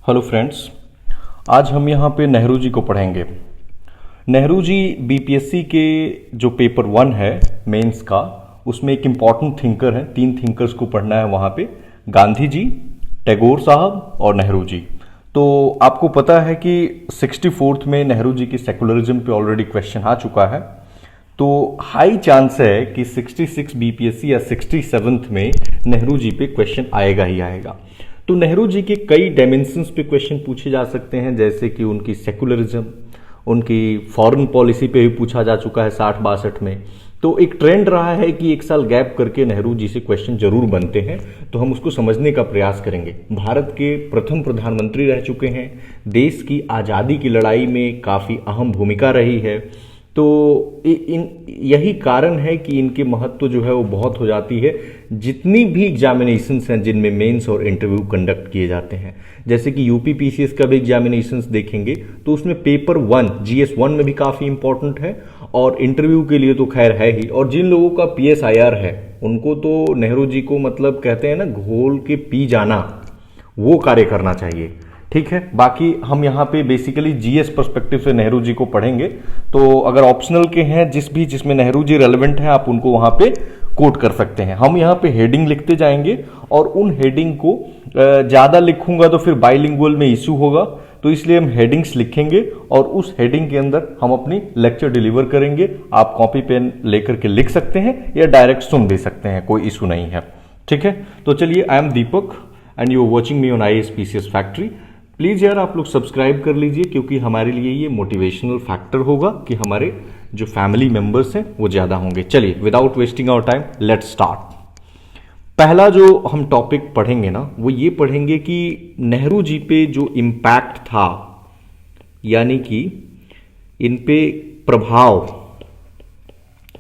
Hello friends, आज हम यहाँ पे नेहरू जी को पढ़ेंगे। नेहरू जी बीपीएससी के जो पेपर 1 है मेंस का, उसमें एक इम्पॉर्टेंट थिंकर है। 3 थिंकर्स को पढ़ना है वहाँ पे, गांधी जी, टैगोर साहब और नेहरू जी। तो आपको पता है कि 64th में नेहरू जी की सेकुलरिज्म पे ऑलरेडी क्वेश्चन आ चुका है। तो हाई चांस है कि 66 बीपीएससी या 67th में नेहरू जी पे क्वेश्चन आएगा ही आएगा। तो नेहरू जी के कई डायमेंशंस पे क्वेश्चन पूछे जा सकते हैं, जैसे कि उनकी सेकुलरिज्म, उनकी फॉरेन पॉलिसी पे भी पूछा जा चुका है 60-62 में। तो एक ट्रेंड रहा है कि एक साल गैप करके नेहरू जी से क्वेश्चन जरूर बनते हैं, तो हम उसको समझने का प्रयास करेंगे। भारत के प्रथम प्रधानमंत्री रह चुके हैं, देश की आज़ादी की लड़ाई में काफ़ी अहम भूमिका रही है। तो यही कारण है कि इनके महत्व जो है वो बहुत हो जाती है जितनी भी एग्जामिनेशंस हैं जिनमें मेंस और इंटरव्यू कंडक्ट किए जाते हैं। जैसे कि यूपी पीसीएस का भी एग्जामिनेशंस देखेंगे तो उसमें पेपर 1 जीएस 1 में भी काफ़ी इंपॉर्टेंट है, और इंटरव्यू के लिए तो खैर है ही। और जिन लोगों का पीएसआईआर है उनको तो नेहरू जी को मतलब कहते हैं ना, घोल के पी जाना, वो कार्य करना चाहिए। ठीक है, बाकी हम यहाँ पे बेसिकली जीएस पर्सपेक्टिव से नेहरू जी को पढ़ेंगे। तो अगर ऑप्शनल के हैं जिसमें नेहरू जी रेलेवेंट है, आप उनको वहाँ पे कोट कर सकते हैं। हम यहाँ पे हेडिंग लिखते जाएंगे, और उन हेडिंग को ज़्यादा लिखूंगा तो फिर बाइलिंगुअल में इशू होगा, तो इसलिए हम हेडिंग्स लिखेंगे और उस हेडिंग के अंदर हम अपनी लेक्चर डिलीवर करेंगे। आप कॉपी पेन लेकर के लिख सकते हैं या डायरेक्ट सुन भी सकते हैं, कोई इशू नहीं है। ठीक है, तो चलिए, I am Deepak and you are watching me on IAS PCS factory. Please यार आप लोग सब्सक्राइब कर लीजिए, क्योंकि हमारे लिए ये मोटिवेशनल फैक्टर होगा कि हमारे जो फैमिली मेंबर्स हैं वो ज़्यादा होंगे। चलिए, without wasting our time, let's start. पहला जो हम टॉपिक पढ़ेंगे ना, वो ये पढ़ेंगे कि नेहरू जी पे जो इम्पैक्ट था, यानी कि इन पे प्रभाव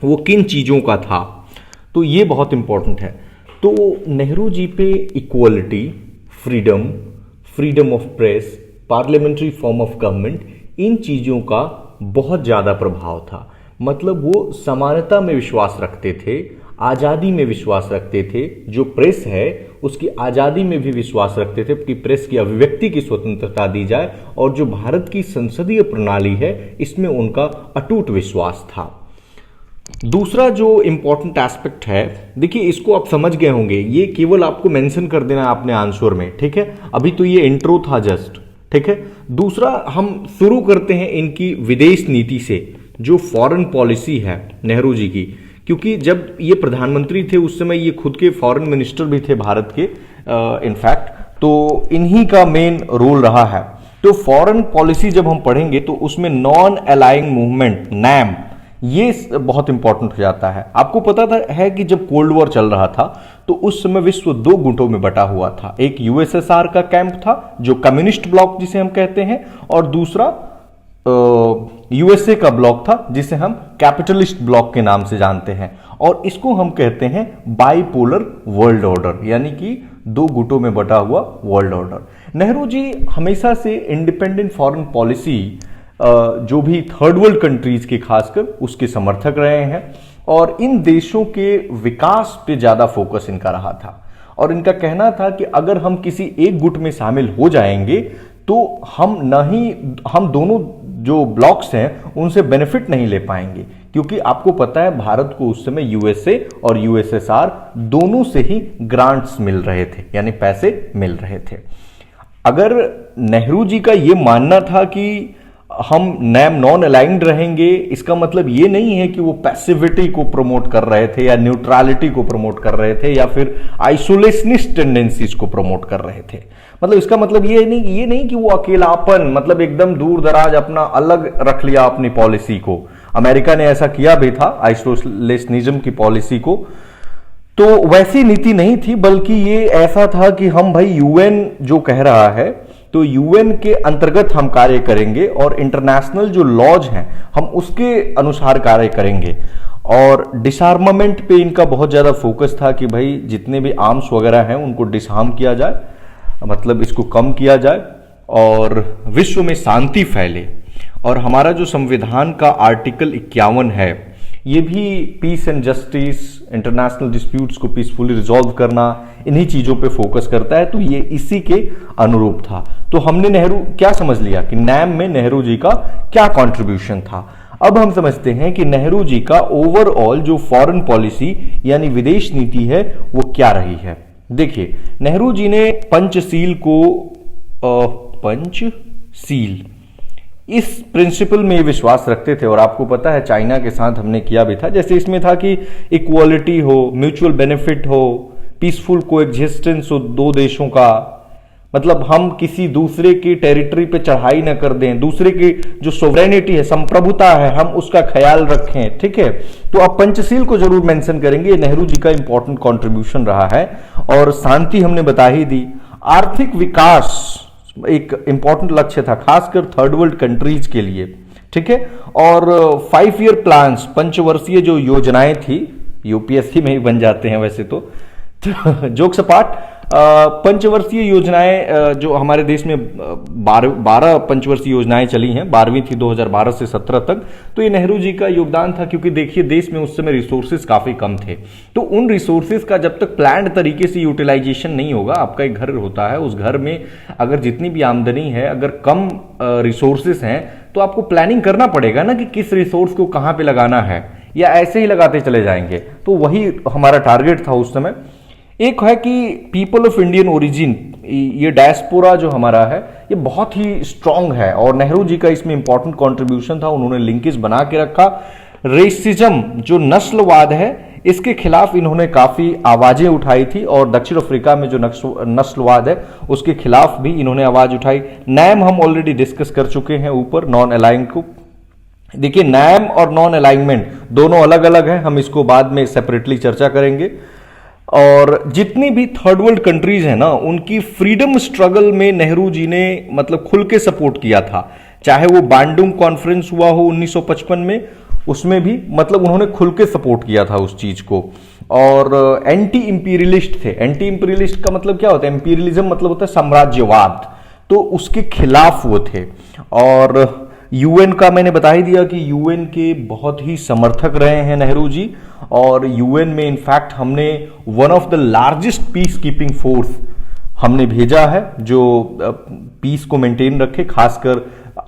वो किन चीज़ों का था। तो ये बहुत इंपॉर्टेंट है। तो नेहरू जी पे equality, freedom of press, parliamentary form of government, इन चीज़ों का बहुत ज़्यादा प्रभाव था। मतलब वो समानता में विश्वास रखते थे, आज़ादी में विश्वास रखते थे, जो प्रेस है उसकी आज़ादी में भी विश्वास रखते थे कि प्रेस की अभिव्यक्ति की स्वतंत्रता दी जाए, और जो भारत की संसदीय प्रणाली है इसमें उनका अटूट विश्वास था। दूसरा जो इंपॉर्टेंट एस्पेक्ट है, देखिए इसको आप समझ गए होंगे, ये केवल आपको मेंशन कर देना है आपने आंसर में। ठीक है, अभी तो ये इंट्रो था जस्ट। ठीक है, दूसरा हम शुरू करते हैं इनकी विदेश नीति से, जो फॉरेन पॉलिसी है नेहरू जी की। क्योंकि जब ये प्रधानमंत्री थे उस समय ये खुद के फॉरेन मिनिस्टर भी थे भारत के, इनफैक्ट, तो इन्हीं का मेन रोल रहा है। तो फॉरेन पॉलिसी जब हम पढ़ेंगे तो उसमें नॉन अलाइंग मूवमेंट, नैम, ये बहुत इंपॉर्टेंट हो जाता है। आपको पता है कि जब कोल्ड वॉर चल रहा था तो उस समय विश्व 2 गुटों में बटा हुआ था। एक यूएसएसआर का कैंप था, जो कम्युनिस्ट ब्लॉक जिसे हम कहते हैं, और दूसरा यूएसए का ब्लॉक था जिसे हम कैपिटलिस्ट ब्लॉक के नाम से जानते हैं। और इसको हम कहते हैं बाइपोलर वर्ल्ड ऑर्डर, यानी कि 2 गुटों में बटा हुआ वर्ल्ड ऑर्डर। नेहरू जी हमेशा से इंडिपेंडेंट फॉरेन पॉलिसी, जो भी थर्ड वर्ल्ड कंट्रीज के खासकर, उसके समर्थक रहे हैं, और इन देशों के विकास पे ज्यादा फोकस इनका रहा था। और इनका कहना था कि अगर हम किसी एक गुट में शामिल हो जाएंगे तो हम दोनों जो ब्लॉक्स हैं उनसे बेनिफिट नहीं ले पाएंगे। क्योंकि आपको पता है भारत को उस समय यूएसए और यूएसएसआर दोनों से ही ग्रांट्स मिल रहे थे, यानी पैसे मिल रहे थे। अगर नेहरू जी का ये मानना था कि हम नॉन अलाइंड रहेंगे, इसका मतलब ये नहीं है कि वो पैसिविटी को प्रमोट कर रहे थे या न्यूट्रलिटी को प्रमोट कर रहे थे या फिर आइसोलेशनिस्ट टेंडेंसीज को प्रमोट कर रहे थे। मतलब इसका मतलब ये नहीं कि वो अकेलापन, मतलब एकदम दूर दराज अपना अलग रख लिया अपनी पॉलिसी को। अमेरिका ने ऐसा किया भी था, आइसोलेशनिज्म की पॉलिसी को। तो वैसी नीति नहीं थी, बल्कि ये ऐसा था कि हम भाई यूएन जो कह रहा है तो यूएन के अंतर्गत हम कार्य करेंगे, और इंटरनेशनल जो लॉज हैं हम उसके अनुसार कार्य करेंगे। और डिसआर्मामेंट पे इनका बहुत ज़्यादा फोकस था कि भाई जितने भी आर्म्स वगैरह हैं उनको डिसआर्म किया जाए, मतलब इसको कम किया जाए, और विश्व में शांति फैले। और हमारा जो संविधान का आर्टिकल 51 है, ये भी peace and justice, international disputes को पीसफुली रिजॉल्व करना, इन्हीं चीज़ों पे फोकस करता है। तो ये इसी के अनुरूप था। तो हमने नेहरू क्या समझ लिया कि नैम में नेहरू जी का क्या कंट्रीब्यूशन था। अब हम समझते हैं कि नेहरू जी का ओवरऑल जो फॉरेन पॉलिसी यानी विदेश नीति है वो क्या रही है। देखिए, नेहरू जी ने पंचशील को पंचशील इस प्रिंसिपल में विश्वास रखते थे, और आपको पता है चाइना के साथ हमने किया भी था। जैसे इसमें था कि इक्वालिटी हो, म्यूचुअल बेनिफिट हो, पीसफुल कोएग्जिस्टेंस हो दो देशों का, मतलब हम किसी दूसरे की टेरिटरी पे चढ़ाई ना कर दें, दूसरे की जो सोवरेनिटी है, संप्रभुता है, हम उसका ख्याल रखें। ठीक है, तो अब पंचशील को जरूर मेंशन करेंगे, ये नेहरू जी का इंपॉर्टेंट कंट्रीब्यूशन रहा है। और शांति हमने बता ही दी। आर्थिक विकास एक इंपॉर्टेंट लक्ष्य था, खासकर थर्ड वर्ल्ड कंट्रीज के लिए। ठीक है, और 5 ईयर प्लान्स, पंचवर्षीय जो योजनाएं थी, यूपीएससी में ही बन जाते हैं वैसे तो जोक्स अपार्ट, पंचवर्षीय योजनाएं जो हमारे देश में 12 पंचवर्षीय योजनाएं चली हैं, 12वीं थी 2012 से 17 तक। तो ये नेहरू जी का योगदान था, क्योंकि देखिए देश में उस समय रिसोर्सेज काफी कम थे। तो उन रिसोर्सेज का जब तक प्लान्ड तरीके से यूटिलाइजेशन नहीं होगा, आपका एक घर होता है, उस घर में अगर जितनी भी आमदनी है, अगर कम रिसोर्सेज हैं, तो आपको प्लानिंग करना पड़ेगा ना कि किस रिसोर्स को कहां पे लगाना है, या ऐसे ही लगाते चले जाएंगे। तो वही हमारा टारगेट था उस समय। एक है कि पीपल ऑफ इंडियन ओरिजिन, ये डायस्पोरा जो हमारा है ये बहुत ही स्ट्रांग है, और नेहरू जी का इसमें इंपॉर्टेंट कंट्रीब्यूशन था। उन्होंने लिंकेज बना के रखा। रेसिज्म जो नस्लवाद है, इसके खिलाफ इन्होंने काफी आवाजें उठाई थी, और दक्षिण अफ्रीका में जो नस्लवाद है उसके खिलाफ भी इन्होंने आवाज उठाई। नैम हम ऑलरेडी डिस्कस कर चुके हैं ऊपर, नॉन अलाइन को। देखिए, नैम और नॉन अलाइनमेंट दोनों अलग अलग है, हम इसको बाद में सेपरेटली चर्चा करेंगे। और जितनी भी थर्ड वर्ल्ड कंट्रीज हैं ना, उनकी फ्रीडम स्ट्रगल में नेहरू जी ने मतलब खुल के सपोर्ट किया था। चाहे वो बांडुंग कॉन्फ्रेंस हुआ हो 1955 में, उसमें भी मतलब उन्होंने खुल के सपोर्ट किया था उस चीज को। और एंटी इंपीरियलिस्ट थे। एंटी इंपीरियलिस्ट का मतलब क्या होता है? इंपीरियलिज्म मतलब होता है साम्राज्यवाद, तो उसके खिलाफ वो थे। और यूएन का मैंने बता ही दिया कि यूएन के बहुत ही समर्थक रहे हैं नेहरू जी। और यूएन में इनफैक्ट हमने one of the largest peace keeping force हमने भेजा है, जो पीस को मेंटेन रखे। खासकर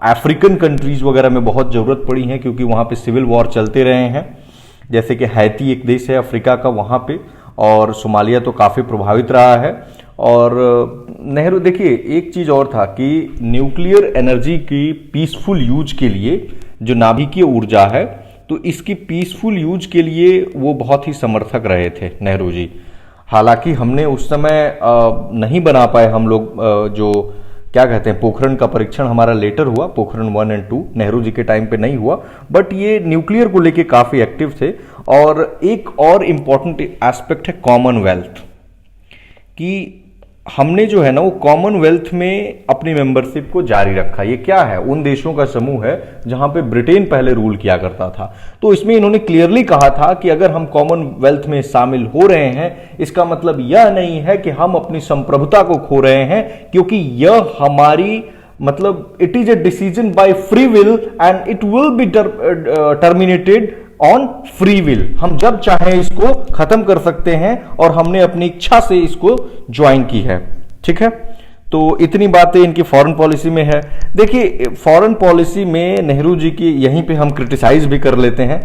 अफ्रीकन कंट्रीज वगैरह में बहुत जरूरत पड़ी है, क्योंकि वहां पे सिविल वॉर चलते रहे हैं। जैसे कि हैती एक देश है अफ्रीका का, वहां पे, और सोमालिया तो काफी प्रभावित रहा है। और नेहरू, देखिए एक चीज और था कि न्यूक्लियर एनर्जी की पीसफुल यूज के लिए, जो नाभिकीय ऊर्जा है, तो इसकी पीसफुल यूज के लिए वो बहुत ही समर्थक रहे थे नेहरू जी। हालांकि हमने उस समय नहीं बना पाए हम लोग, जो क्या कहते हैं, पोखरण का परीक्षण हमारा लेटर हुआ, पोखरण 1 और 2 नेहरू जी के टाइम पे नहीं हुआ, बट ये न्यूक्लियर को लेके काफी एक्टिव थे। और एक और इंपॉर्टेंट एस्पेक्ट है कॉमनवेल्थ, कि हमने जो है ना वो कॉमनवेल्थ में अपनी मेंबरशिप को जारी रखा। ये क्या है? उन देशों का समूह है जहां पे ब्रिटेन पहले रूल किया करता था। तो इसमें इन्होंने क्लियरली कहा था कि अगर हम कॉमनवेल्थ में शामिल हो रहे हैं, इसका मतलब यह नहीं है कि हम अपनी संप्रभुता को खो रहे हैं, क्योंकि यह हमारी मतलब it is a decision by free will and it will be terminated on free will. हम जब चाहें इसको खत्म कर सकते हैं, और हमने अपनी इच्छा से इसको ज्वाइन की है। ठीक है, तो इतनी बातें इनकी फॉरेन पॉलिसी में है। देखिए, फॉरेन पॉलिसी में नेहरू जी की, यहीं पे हम क्रिटिसाइज भी कर लेते हैं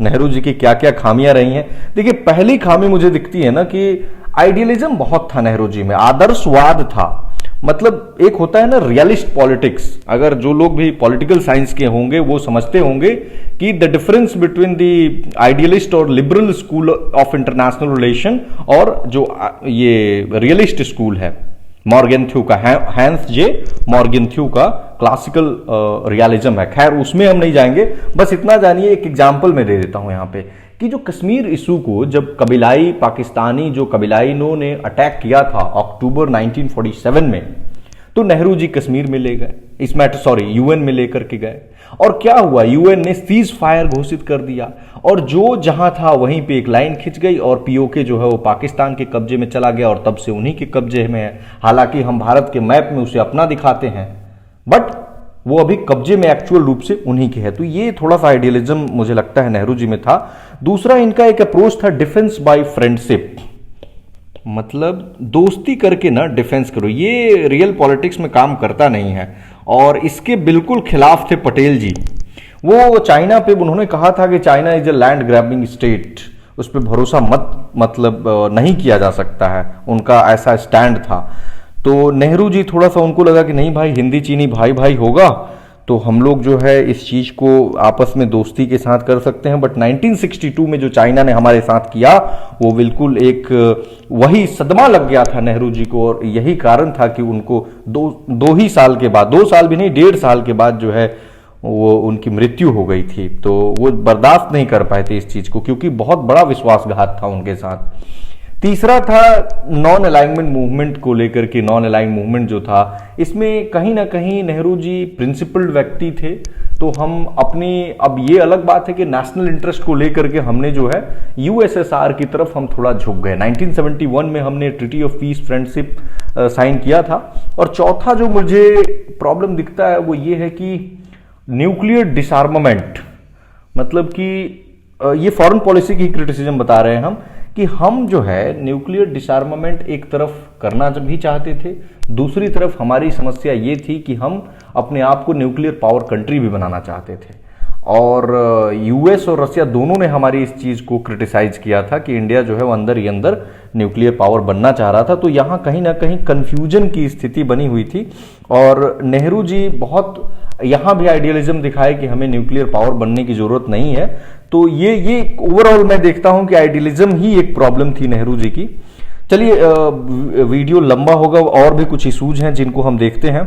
नेहरू जी की क्या क्या खामियां रही हैं। देखिए, पहली खामी मुझे दिखती है ना कि आइडियलिज्म बहुत था नेहरू जी में, आदर्शवाद था। मतलब एक होता है ना रियलिस्ट पॉलिटिक्स, अगर जो लोग भी पॉलिटिकल साइंस के होंगे वो समझते होंगे कि the difference between the idealist और liberal school of international relation, और जो ये रियलिस्ट स्कूल है मॉर्गेंथ्यू का, हैंस जे मॉर्गेंथ्यू का क्लासिकल रियलिज्म है। खैर उसमें हम नहीं जाएंगे, बस इतना जानिए, एक एग्जाम्पल मैं दे देता हूं यहां पे, कि जो कश्मीर इशू को जब कबीलाई पाकिस्तानी जो कबीलाइनों ने अटैक किया था अक्टूबर 1947 में, तो नेहरू जी कश्मीर में ले गए, इस मैटर यूएन में लेकर के गए। और क्या हुआ? यूएन ने सीज फायर घोषित कर दिया, और जो जहां था वहीं पे एक लाइन खिंच गई, और पीओके जो है वो पाकिस्तान के कब्जे में चला गया, और तब से उन्हीं के कब्जे में है। हालांकि हम भारत के मैप में उसे अपना दिखाते हैं, बट वो अभी कब्जे में एक्चुअल रूप से उन्हीं के है। तो ये थोड़ा सा आइडियलिज्म मुझे लगता है नेहरू जी में था। दूसरा इनका एक अप्रोच था डिफेंस बाय फ्रेंडशिप। मतलब दोस्ती करके ना डिफेंस करो, ये रियल पॉलिटिक्स में काम करता नहीं है। और इसके बिल्कुल खिलाफ थे पटेल जी। वो चाइना पे उन्होंने कहा था कि China is a land grabbing state, उस पर भरोसा मतलब नहीं किया जा सकता है, उनका ऐसा स्टैंड था। तो नेहरू जी थोड़ा सा उनको लगा कि नहीं भाई, हिंदी चीनी भाई भाई होगा तो हम लोग जो है इस चीज को आपस में दोस्ती के साथ कर सकते हैं। बट 1962 में जो चाइना ने हमारे साथ किया वो बिल्कुल एक वही सदमा लग गया था नेहरू जी को, और यही कारण था कि उनको दो ही साल के बाद, 2 साल भी नहीं 1.5 साल के बाद जो है वो उनकी मृत्यु हो गई थी। तो वो बर्दाश्त नहीं कर पाए थे इस चीज को, क्योंकि बहुत बड़ा विश्वासघात था उनके साथ। तीसरा था नॉन अलाइनमेंट मूवमेंट को लेकर के। नॉन अलाइन मूवमेंट जो था, इसमें कहीं ना कहीं नेहरू जी प्रिंसिपल्ड व्यक्ति थे। तो हम अपनी, अब ये अलग बात है कि नेशनल इंटरेस्ट को लेकर के हमने जो है यूएसएसआर की तरफ हम थोड़ा झुक गए। 1971 में हमने treaty of peace friendship sign किया था। और चौथा जो मुझे प्रॉब्लम दिखता है वो ये है कि न्यूक्लियर डिसआर्मामेंट, मतलब कि ये फॉरेन पॉलिसी की क्रिटिसिज्म बता रहे हैं हम, कि हम जो है न्यूक्लियर डिसआर्मामेंट एक तरफ करना भी चाहते थे, दूसरी तरफ हमारी समस्या ये थी कि हम अपने आप को न्यूक्लियर पावर कंट्री भी बनाना चाहते थे। और यूएस और रसिया दोनों ने हमारी इस चीज को क्रिटिसाइज किया था कि इंडिया जो है वो अंदर ही अंदर न्यूक्लियर पावर बनना चाह रहा था। तो यहां कहीं ना कहीं कंफ्यूजन की स्थिति बनी हुई थी। और नेहरू जी बहुत यहां भी आइडियलिज्म दिखाए कि हमें न्यूक्लियर पावर बनने की जरूरत नहीं है। तो ये ओवरऑल मैं देखता हूं कि आइडियलिज्म ही एक प्रॉब्लम थी नेहरू जी की। चलिए, वीडियो लंबा होगा, और भी कुछ इशूज हैं जिनको हम देखते हैं।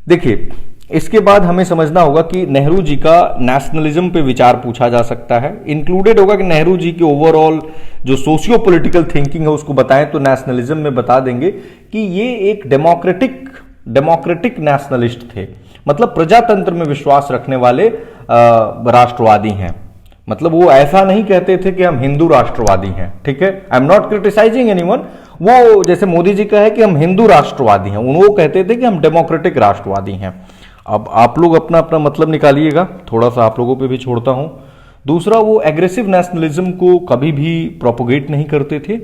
देखिए, इसके बाद हमें समझना होगा कि नेहरू जी का नेशनलिज्म पे विचार पूछा जा सकता है। इंक्लूडेड होगा कि नेहरू जी की ओवरऑल जो सोशियो पॉलिटिकल थिंकिंग है उसको बताएं, तो नेशनलिज्म में बता देंगे कि ये एक डेमोक्रेटिक नेशनलिस्ट थे, मतलब प्रजातंत्र में विश्वास रखने वाले राष्ट्रवादी हैं। मतलब वो ऐसा नहीं कहते थे कि हम हिंदू राष्ट्रवादी हैं, ठीक है, I am not criticising anyone. वो जैसे मोदी जी का है कि हम हिंदू राष्ट्रवादी हैं, वो कहते थे कि हम डेमोक्रेटिक राष्ट्रवादी हैं। अब आप लोग अपना अपना मतलब निकालिएगा, थोड़ा सा आप लोगों पे भी छोड़ता हूं। दूसरा, वो एग्रेसिव नेशनलिज्म को कभी भी प्रोपोगेट नहीं करते थे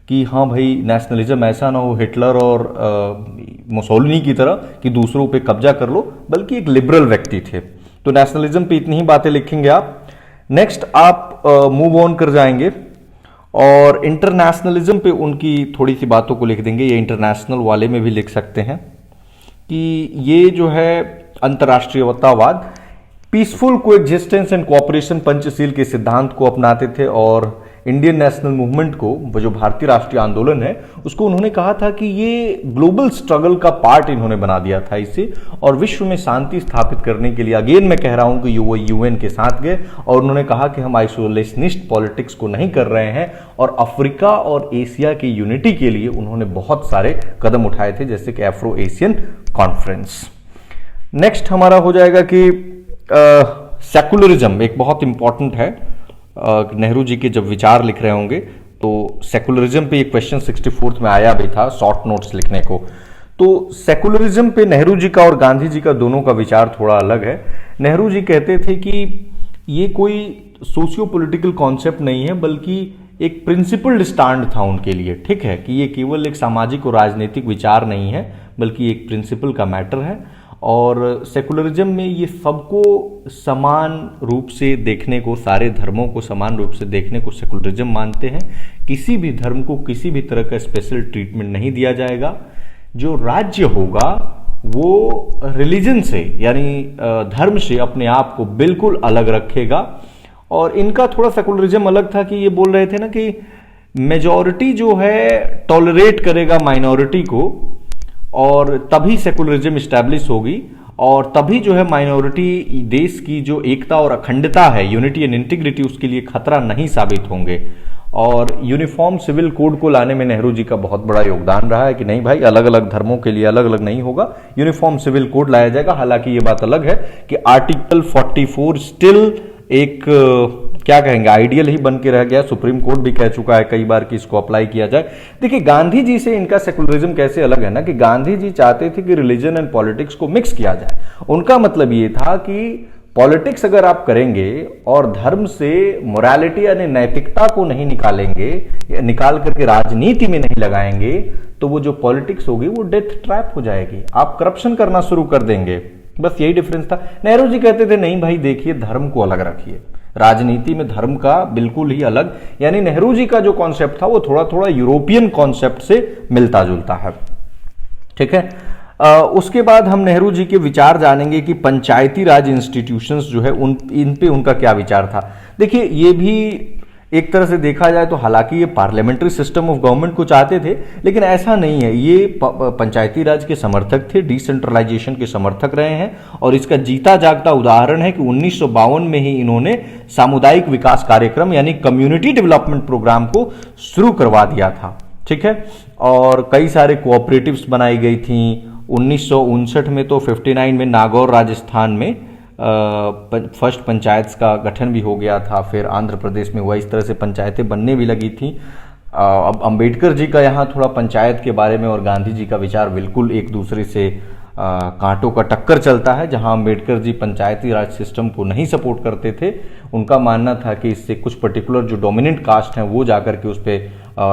कि हाँ भाई नेशनलिज्म ऐसा ना हो हिटलर और मुसोलिनी की तरह कि दूसरों पे कब्जा कर लो, बल्कि एक लिबरल व्यक्ति थे। तो नेशनलिज्म पे इतनी ही बातें लिखेंगे आप। नेक्स्ट आप मूव ऑन कर जाएंगे और इंटरनेशनलिज्म पे उनकी थोड़ी सी बातों को लिख देंगे। ये इंटरनेशनल वाले में भी लिख सकते हैं कि ये जो है अंतर्राष्ट्रीयतावाद, peaceful coexistence and cooperation Panchsheel के सिद्धांत को अपनाते थे। और इंडियन नेशनल मूवमेंट को, वो जो भारतीय राष्ट्रीय आंदोलन है, उसको उन्होंने कहा था कि ये ग्लोबल स्ट्रगल का पार्ट इन्होंने बना दिया था इसे, और विश्व में शांति स्थापित करने के लिए, अगेन मैं कह रहा हूं कि वो यूएन के साथ गए और उन्होंने कहा कि हम आइसोलेशनिस्ट पॉलिटिक्स को नहीं कर रहे हैं। और अफ्रीका और एशिया की यूनिटी के लिए उन्होंने बहुत सारे कदम उठाए थे, जैसे कि एफ्रो एशियन कॉन्फ्रेंस। नेक्स्ट हमारा हो जाएगा कि सेकुलरिज्म एक बहुत इंपॉर्टेंट है। नेहरू जी के जब विचार लिख रहे होंगे तो सेकुलरिज्म पे एक क्वेश्चन 64th में आया भी था शॉर्ट नोट्स लिखने को। तो सेकुलरिज्म पे नेहरू जी का और गांधी जी का दोनों का विचार थोड़ा अलग है। नेहरू जी कहते थे कि ये कोई सोशियो पॉलिटिकल कॉन्सेप्ट नहीं है, बल्कि एक प्रिंसिपल्ड स्टैंड था उनके लिए, ठीक है, कि ये केवल एक सामाजिक और राजनीतिक विचार नहीं है, बल्कि एक प्रिंसिपल का मैटर है। और सेकुलरिज्म में ये सबको समान रूप से देखने को, सारे धर्मों को समान रूप से देखने को सेकुलरिज्म मानते हैं। किसी भी धर्म को किसी भी तरह का स्पेशल ट्रीटमेंट नहीं दिया जाएगा। जो राज्य होगा वो रिलीजन से, यानी धर्म से अपने आप को बिल्कुल अलग रखेगा। और इनका थोड़ा सेकुलरिज्म अलग था कि ये बोल रहे थे ना कि मेजॉरिटी जो है टॉलरेट करेगा माइनॉरिटी को, और तभी सेकुलरिज्म इस्टेब्लिश होगी, और तभी जो है माइनॉरिटी देश की जो एकता और अखंडता है, यूनिटी एंड इंटीग्रिटी, उसके लिए खतरा नहीं साबित होंगे। और यूनिफॉर्म सिविल कोड को लाने में नेहरू जी का बहुत बड़ा योगदान रहा है कि नहीं भाई, अलग अलग धर्मों के लिए अलग अलग नहीं होगा, यूनिफॉर्म सिविल कोड लाया जाएगा। हालांकि ये बात अलग है कि आर्टिकल 44 स्टिल एक क्या कहेंगे आइडियल ही बन के रह गया। सुप्रीम कोर्ट भी कह चुका है कई बार कि इसको अप्लाई किया जाए। देखिए, गांधी जी से इनका सेकुलरिज्म कैसे अलग है ना, कि गांधी जी चाहते थे कि रिलीजन एंड पॉलिटिक्स को मिक्स किया जाए। उनका मतलब ये था कि पॉलिटिक्स अगर आप करेंगे और धर्म से मोरालिटी यानी नैतिकता को नहीं निकालेंगे, निकाल करके राजनीति में नहीं लगाएंगे, तो वो जो पॉलिटिक्स होगी वो डेथ ट्रैप हो जाएगी, आप करप्शन करना शुरू कर देंगे। बस यही डिफरेंस था। नेहरू जी कहते थे नहीं भाई देखिए धर्म को अलग रखिए, राजनीति में धर्म का बिल्कुल ही अलग, यानी नेहरू जी का जो कॉन्सेप्ट था वो थोड़ा थोड़ा यूरोपियन कॉन्सेप्ट से मिलता जुलता है। ठीक है, उसके बाद हम नेहरू जी के विचार जानेंगे कि पंचायती राज इंस्टीट्यूशंस जो है इन पे उनका क्या विचार था। देखिए ये भी एक तरह से देखा जाए तो हालांकि ये पार्लियामेंट्री सिस्टम ऑफ गवर्नमेंट को चाहते थे, लेकिन ऐसा नहीं है, ये पंचायती राज के समर्थक थे, डिसेंट्रलाइजेशन के समर्थक रहे हैं, और इसका जीता जागता उदाहरण है कि 1952 में ही इन्होंने सामुदायिक विकास कार्यक्रम यानी कम्युनिटी डेवलपमेंट प्रोग्राम को शुरू करवा दिया था। ठीक है, और कई सारे कोऑपरेटिव्स बनाई गई थी। 1959 में तो 59 में नागौर राजस्थान में फर्स्ट पंचायत का गठन भी हो गया था, फिर आंध्र प्रदेश में हुआ, इस तरह से पंचायतें बनने भी लगी थी। अब अंबेडकर जी का यहाँ थोड़ा पंचायत के बारे में और गांधी जी का विचार बिल्कुल एक दूसरे से कांटों का टक्कर चलता है। जहां अंबेडकर जी पंचायती राज सिस्टम को नहीं सपोर्ट करते थे, उनका मानना था कि इससे कुछ पर्टिकुलर जो डोमिनेंट कास्ट हैं वो जाकर के उस पर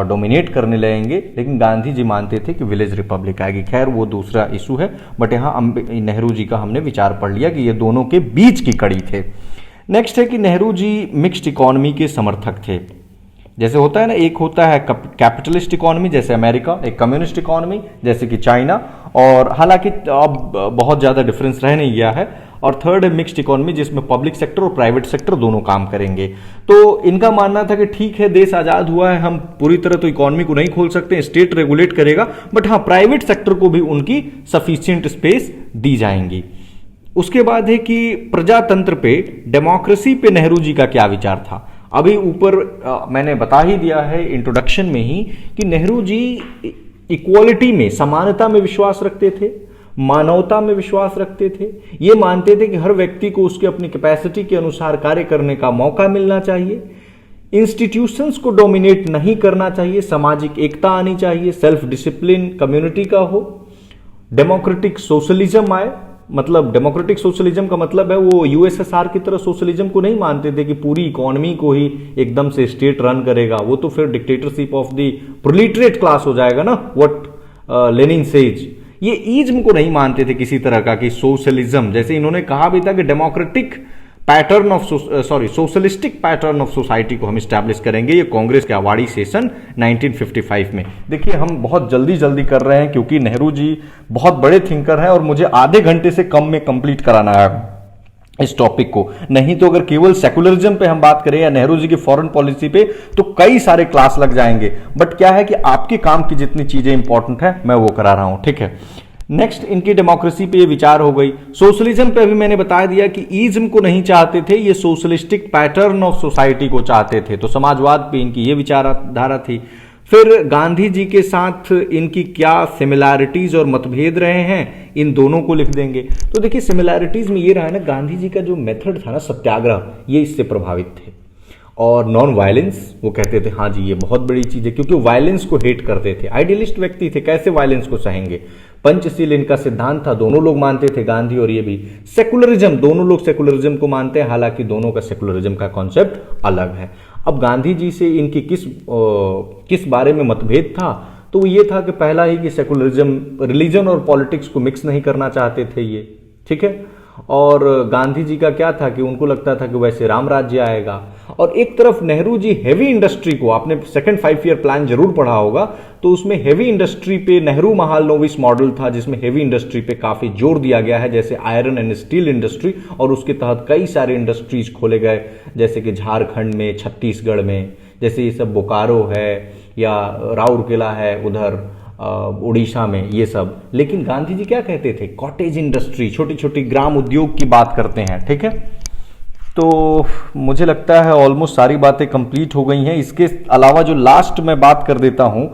डोमिनेट करने लगेंगे, लेकिन गांधी जी मानते थे कि विलेज रिपब्लिक आएगी। खैर वो दूसरा इशू है, बट यहाँ नेहरू जी का हमने विचार पढ़ लिया कि ये दोनों के बीच की कड़ी थे। नेक्स्ट है कि नेहरू जी मिक्स्ड इकोनॉमी के समर्थक थे। जैसे होता है ना, एक होता है कैपिटलिस्ट इकोनॉमी जैसे अमेरिका, एक कम्युनिस्ट इकोनॉमी जैसे कि चाइना, और हालांकि अब बहुत ज़्यादा डिफरेंस रह नहीं गया है। और थर्ड है मिक्स्ड इकोनॉमी जिसमें पब्लिक सेक्टर और प्राइवेट सेक्टर दोनों काम करेंगे। तो इनका मानना था कि ठीक है देश आज़ाद हुआ है, हम पूरी तरह तो इकोनॉमी को नहीं खोल सकते, स्टेट रेगुलेट करेगा, बट हाँ प्राइवेट सेक्टर को भी उनकी सफिशिएंट स्पेस दी जाएंगी। उसके बाद है कि प्रजातंत्र पे, डेमोक्रेसी पे नेहरू जी का क्या विचार था। अभी ऊपर मैंने बता ही दिया है इंट्रोडक्शन में ही कि नेहरू जी इक्वालिटी में, समानता में विश्वास रखते थे, मानवता में विश्वास रखते थे। ये मानते थे कि हर व्यक्ति को उसके अपनी कैपेसिटी के अनुसार कार्य करने का मौका मिलना चाहिए, इंस्टीट्यूशंस को डोमिनेट नहीं करना चाहिए, सामाजिक एकता आनी चाहिए, सेल्फ डिसिप्लिन कम्युनिटी का हो, डेमोक्रेटिक सोशलिज्म आए। मतलब डेमोक्रेटिक सोशलिज्म का मतलब है वो यूएसएसआर की तरह सोशलिज्म को नहीं मानते थे कि पूरी इकोनॉमी को ही एकदम से स्टेट रन करेगा, वो तो फिर डिक्टेटरशिप ऑफ द प्रोलिटरेट क्लास हो जाएगा ना, व्हाट लेनिन सेज। ये इज्म को नहीं मानते थे किसी तरह का कि सोशलिज्म, जैसे इन्होंने कहा भी था कि democratic pattern of socialistic pattern of society को हम स्टैब्लिश करेंगे। ये कांग्रेस के अवार्डी सेशन 1955 में। देखिए हम बहुत जल्दी कर रहे हैं क्योंकि नेहरू जी बहुत बड़े थिंकर हैं और मुझे आधे घंटे से कम में कंप्लीट कराना है इस टॉपिक को। नहीं तो अगर केवल सेकुलरिज्म पे हम बात करें या नेहरू जी की फॉरेन पॉलिसी पे तो कई सारे क्लास लग जाएंगे, बट क्या है कि आपके काम की जितनी चीजें इंपॉर्टेंट है मैं वो करा रहा हूं। ठीक है, नेक्स्ट इनकी डेमोक्रेसी पे ये विचार हो गई। सोशलिज्म पे भी मैंने बता दिया कि इज्म को नहीं चाहते थे, ये सोशलिस्टिक पैटर्न ऑफ सोसाइटी को चाहते थे, तो समाजवाद पे इनकी ये विचारधारा थी। फिर गांधी जी के साथ इनकी क्या सिमिलैरिटीज और मतभेद रहे हैं, इन दोनों को लिख देंगे। तो देखिए सिमिलैरिटीज में ये रहा है ना, गांधी जी का जो मेथड था ना सत्याग्रह, ये इससे प्रभावित थे। और नॉन वायलेंस, वो कहते थे हाँ जी ये बहुत बड़ी चीज है, क्योंकि वायलेंस को हेट करते थे, आइडियलिस्ट व्यक्ति थे, कैसे वायलेंस को सहेंगे। पंचशील इनका सिद्धांत था, दोनों लोग मानते थे, गांधी और ये भी। सेकुलरिज्म, दोनों लोग सेकुलरिज्म को मानते हैं, हालांकि दोनों का सेकुलरिज्म का कॉन्सेप्ट अलग है। अब गांधी जी से इनकी किस बारे में मतभेद था, तो ये था कि पहला ही कि सेकुलरिज्म रिलीजन और पॉलिटिक्स को मिक्स नहीं करना चाहते थे ये। ठीक है, और गांधी जी का क्या था कि उनको लगता था कि वैसे राम राज्य आएगा। और एक तरफ नेहरू जी हेवी इंडस्ट्री को, आपने सेकंड 5 ईयर प्लान जरूर पढ़ा होगा, तो उसमें हेवी इंडस्ट्री पे नेहरू महालनोबिस मॉडल था जिसमें हेवी इंडस्ट्री पे काफी जोर दिया गया है, जैसे आयरन एंड स्टील इंडस्ट्री, और उसके तहत कई सारे इंडस्ट्रीज खोले गए, जैसे कि झारखंड में, छत्तीसगढ़ में, जैसे ये सब बोकारो है या राउरकेला है उधर उड़ीसा में, ये सब। लेकिन गांधी जी क्या कहते थे, कॉटेज इंडस्ट्री, छोटी छोटी ग्राम उद्योग की बात करते हैं। ठीक है, तो मुझे लगता है ऑलमोस्ट सारी बातें कंप्लीट हो गई हैं। इसके अलावा जो लास्ट में बात कर देता हूं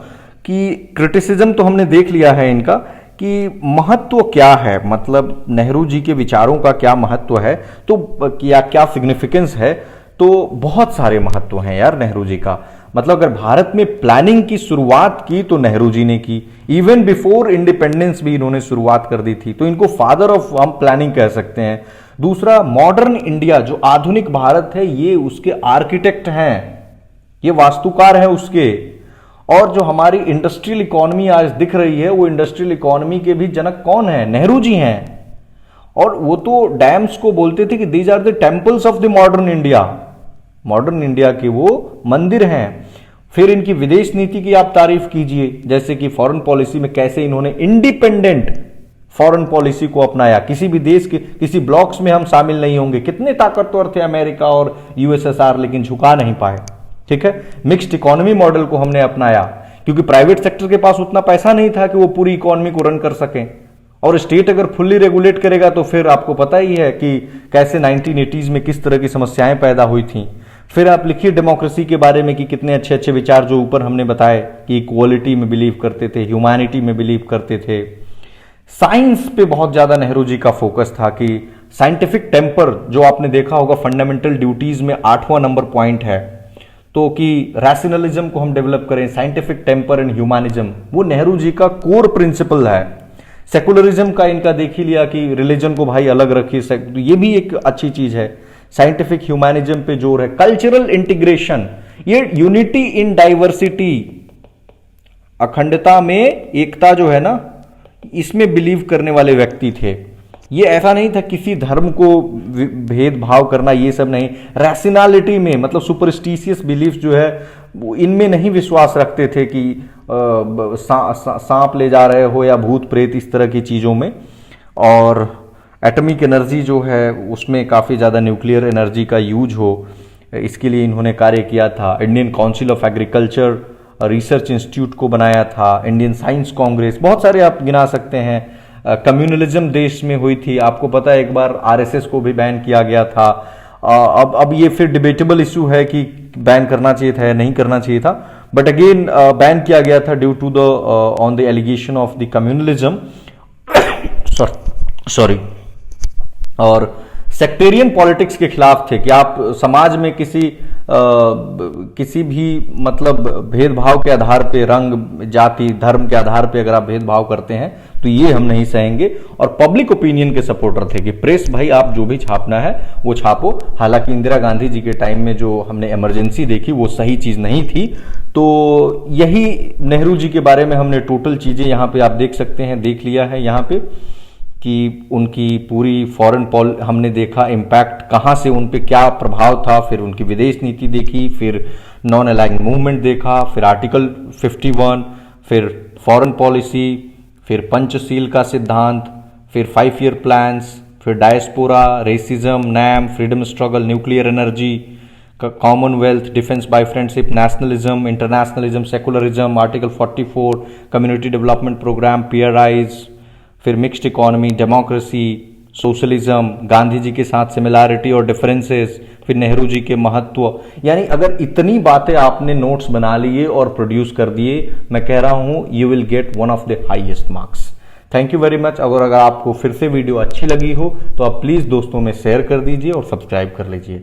कि क्रिटिसिज्म तो हमने देख लिया है इनका कि महत्व क्या है, मतलब नेहरू जी के विचारों का क्या महत्व है, तो क्या सिग्निफिकेंस है। तो बहुत सारे महत्व हैं यार नेहरू जी का। मतलब अगर भारत में प्लानिंग की शुरुआत की तो नेहरू जी ने की, इवन बिफोर इंडिपेंडेंस भी इन्होंने शुरुआत कर दी थी, तो इनको फादर ऑफ हम प्लानिंग कह सकते हैं। दूसरा, मॉडर्न इंडिया जो आधुनिक भारत है ये उसके आर्किटेक्ट हैं, ये वास्तुकार हैं उसके। और जो हमारी इंडस्ट्रियल इकोनॉमी आज दिख रही है वो इंडस्ट्रियल इकोनॉमी के भी जनक कौन है? नेहरू जी हैं। और वो तो डैम्स को बोलते थे कि these are the temples of the modern India, modern India के वो मंदिर हैं। फिर इनकी विदेश नीति की आप तारीफ कीजिए, जैसे कि फॉरेन पॉलिसी में कैसे इन्होंने इंडिपेंडेंट फॉरेन पॉलिसी को अपनाया, किसी भी देश के किसी ब्लॉक्स में हम शामिल नहीं होंगे। कितने ताकतवर थे अमेरिका और यूएसएसआर, लेकिन झुका नहीं पाए। ठीक है, मिक्स्ड इकोनॉमी मॉडल को हमने अपनाया, क्योंकि प्राइवेट सेक्टर के पास उतना पैसा नहीं था कि वो पूरी इकोनॉमी को रन कर सकें। और स्टेट अगर फुल्ली रेगुलेट करेगा तो फिर आपको पता ही है कि कैसे 1980s में किस तरह की समस्याएं पैदा हुई थी। फिर आप लिखिए डेमोक्रेसी के बारे में कि कितने अच्छे अच्छे विचार जो ऊपर हमने बताए कि इक्वालिटी में बिलीव करते थे, ह्यूमैनिटी में बिलीव करते थे। साइंस पे बहुत ज्यादा नेहरू जी का फोकस था कि साइंटिफिक टेम्पर, जो आपने देखा होगा फंडामेंटल ड्यूटीज में 8वां नंबर पॉइंट है, तो कि रैशनलिज्म को हम डेवलप करें, साइंटिफिक टेम्पर एंड ह्यूमैनिज्म, वो नेहरू जी का कोर प्रिंसिपल है। सेकुलरिज्म का इनका देख ही लिया कि रिलीजन को भाई अलग रखिए, तो ये भी एक अच्छी चीज है। साइंटिफिक ह्यूमैनिज्म पे जोर है। कल्चरल इंटीग्रेशन, ये यूनिटी इन डाइवर्सिटी, अखंडता में एकता जो है ना, इसमें बिलीव करने वाले व्यक्ति थे। ये ऐसा नहीं था किसी धर्म को भेदभाव करना, ये सब नहीं। रैशनैलिटी में, मतलब सुपरस्टिशियस बिलीफ जो है इनमें नहीं विश्वास रखते थे कि सांप ले जा रहे हो या भूत प्रेत, इस तरह की चीजों में। और एटॉमिक एनर्जी जो है उसमें काफी ज्यादा न्यूक्लियर एनर्जी का यूज हो, इसके लिए इन्होंने कार्य किया था। Indian council of agriculture research institute को बनाया था। इंडियन साइंस कांग्रेस, बहुत सारे आप गिना सकते हैं। कम्युनलिज्म देश में हुई थी, आपको पता है एक बार आरएसएस को भी बैन किया गया था। अब ये फिर डिबेटेबल इशू है कि बैन करना चाहिए था या नहीं करना चाहिए था, बट अगेन बैन किया गया था due to the on the allegation of the communalism, sorry. और सेक्टेरियन पॉलिटिक्स के खिलाफ थे कि आप समाज में किसी भी मतलब भेदभाव के आधार पे, रंग, जाति, धर्म के आधार पे अगर आप भेदभाव करते हैं तो ये हम नहीं सहेंगे। और पब्लिक ओपिनियन के सपोर्टर थे कि प्रेस भाई आप जो भी छापना है वो छापो। हालांकि इंदिरा गांधी जी के टाइम में जो हमने इमरजेंसी देखी वो सही चीज नहीं थी। तो यही नेहरू जी के बारे में हमने टोटल चीजें यहाँ पे आप देख सकते हैं, देख लिया है यहाँ पे कि उनकी पूरी फॉरेन पॉलिसी हमने देखा, इम्पैक्ट कहाँ से, उन पे क्या प्रभाव था। फिर उनकी विदेश नीति देखी, फिर नॉन अलाइंग मूवमेंट देखा, फिर आर्टिकल 51, फिर फॉरेन पॉलिसी, फिर पंचशील का सिद्धांत, फिर 5 ईयर प्लान्स, फिर diaspora, racism, NAM, freedom struggle, nuclear energy, commonwealth, defence by friendship, nationalism, internationalism, secularism, article 44, community development program, PRIs, फिर mixed economy, democracy, socialism, Gandhi ji के साथ सिमिलैरिटी और डिफरेंसेस, फिर नेहरू जी के महत्व। यानी अगर इतनी बातें आपने नोट्स बना लिए और प्रोड्यूस कर दिए, मैं कह रहा हूं you will get one of the highest marks. Thank you very much. अगर आपको फिर से वीडियो अच्छी लगी हो तो आप प्लीज दोस्तों में शेयर कर दीजिए और सब्सक्राइब कर लीजिए।